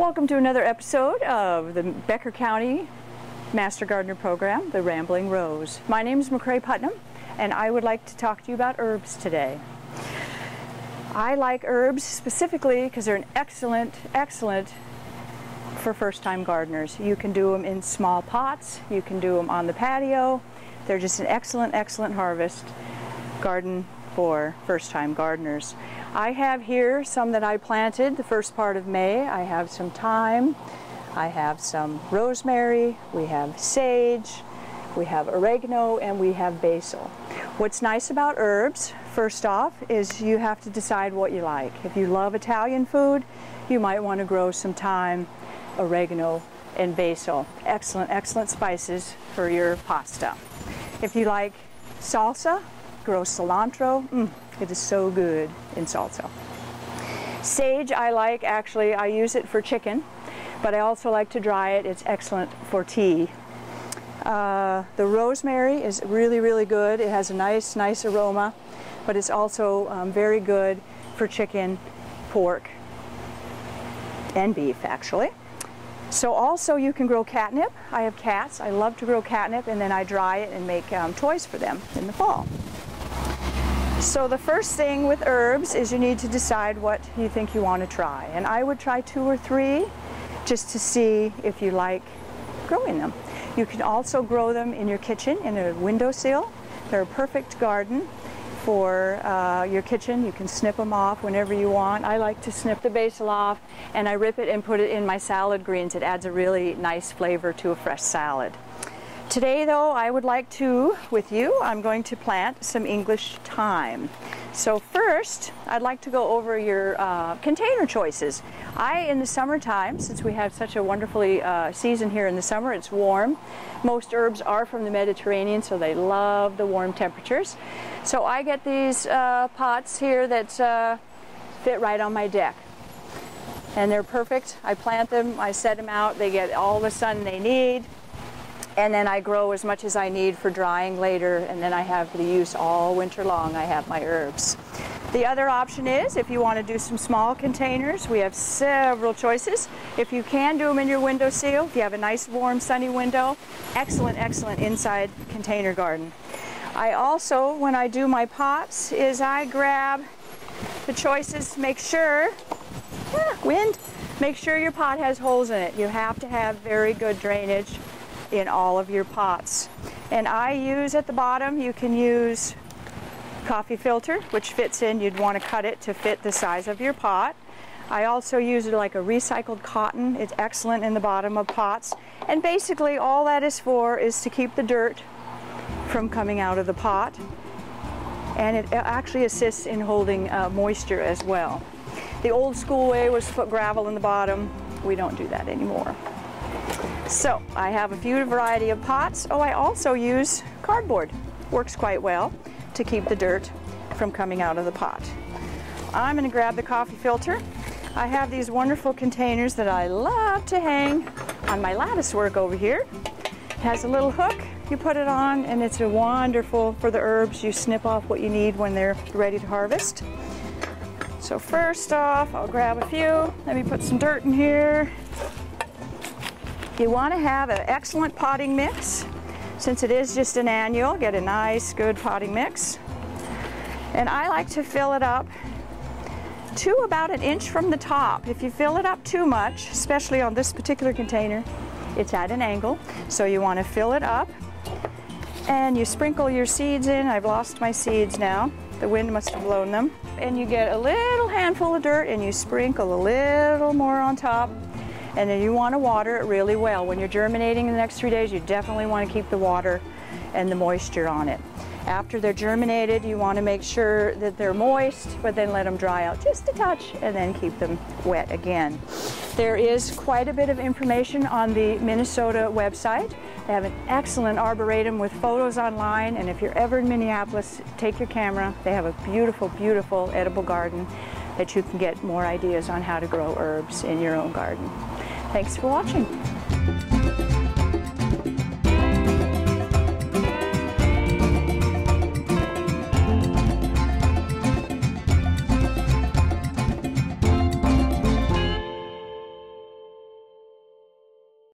Welcome to another episode of the Becker County Master Gardener Program, The Rambling Rose. My name is McCrae Putnam, and I would like to talk to you about herbs today. I like herbs specifically because they're an excellent for first-time gardeners. You can do them in small pots, you can do them on the patio. They're just an excellent harvest garden for first-time gardeners. I have here some that I planted the first part of May. I have some thyme, I have some rosemary, we have sage, we have oregano, and we have basil. What's nice about herbs, first off, is you have to decide what you like. If you love Italian food, you might want to grow some thyme, oregano, and basil. Excellent spices for your pasta. If you like salsa, grow cilantro. It is so good in salsa. Sage I like, actually I use it for chicken, but I also like to dry it. It's excellent for tea. The rosemary is really good. It has a nice aroma, but it's also very good for chicken, pork, and beef actually. So also you can grow catnip. I have cats. I love to grow catnip, and then I dry it and make toys for them in the fall. So the first thing with herbs is you need to decide what you think you want to try. And I would try 2 or 3 just to see if you like growing them. You can also grow them in your kitchen in a windowsill. They're a perfect garden for your kitchen. You can snip them off whenever you want. I like to snip the basil off and I rip it and put it in my salad greens. It adds a really nice flavor to a fresh salad. Today though, I would like to, with you, I'm going to plant some English thyme. So first, I'd like to go over your container choices. In the summertime, since we have such a wonderfully season here in the summer, it's warm. Most herbs are from the Mediterranean, so they love the warm temperatures. So I get these pots here that fit right on my deck. And they're perfect. I plant them, I set them out, they get all the sun they need. And then I grow as much as I need for drying later, and then I have the use all winter long. I have my herbs. The other option is, if you want to do some small containers, we have several choices. If you can do them in your windowsill, if you have a nice warm sunny window, excellent inside container garden. I also, when I do my pots, is I grab the choices, make sure, make sure your pot has holes in it. You have to have very good drainage in all of your pots. And I use at the bottom, you can use coffee filter, which fits in. You'd want to cut it to fit the size of your pot. I also use it like a recycled cotton. It's excellent in the bottom of pots. And basically all that is for is to keep the dirt from coming out of the pot. And it actually assists in holding moisture as well. The old school way was to put gravel in the bottom. We don't do that anymore. So I have a few variety of pots. Oh, I also use cardboard. Works quite well to keep the dirt from coming out of the pot. I'm going to grab the coffee filter. I have these wonderful containers that I love to hang on my lattice work over here. It has a little hook. You put it on and it's wonderful for the herbs. You snip off what you need when they're ready to harvest. So first off, I'll grab a few. Let me put some dirt in here. You want to have an excellent potting mix. Since it is just an annual, get a nice, good potting mix. And I like to fill it up to about 1 inch from the top. If you fill it up too much, especially on this particular container, it's at an angle. So you want to fill it up and you sprinkle your seeds in. I've lost my seeds now. The wind must have blown them. And you get a little handful of dirt and you sprinkle a little more on top. And then you want to water it really well. When you're germinating in the next 3 days, you definitely want to keep the water and the moisture on it. After they're germinated, you want to make sure that they're moist, but then let them dry out just a touch and then keep them wet again. There is quite a bit of information on the Minnesota website. They have an excellent arboretum with photos online, and if you're ever in Minneapolis, take your camera. They have a beautiful edible garden that you can get more ideas on how to grow herbs in your own garden. Thanks for watching.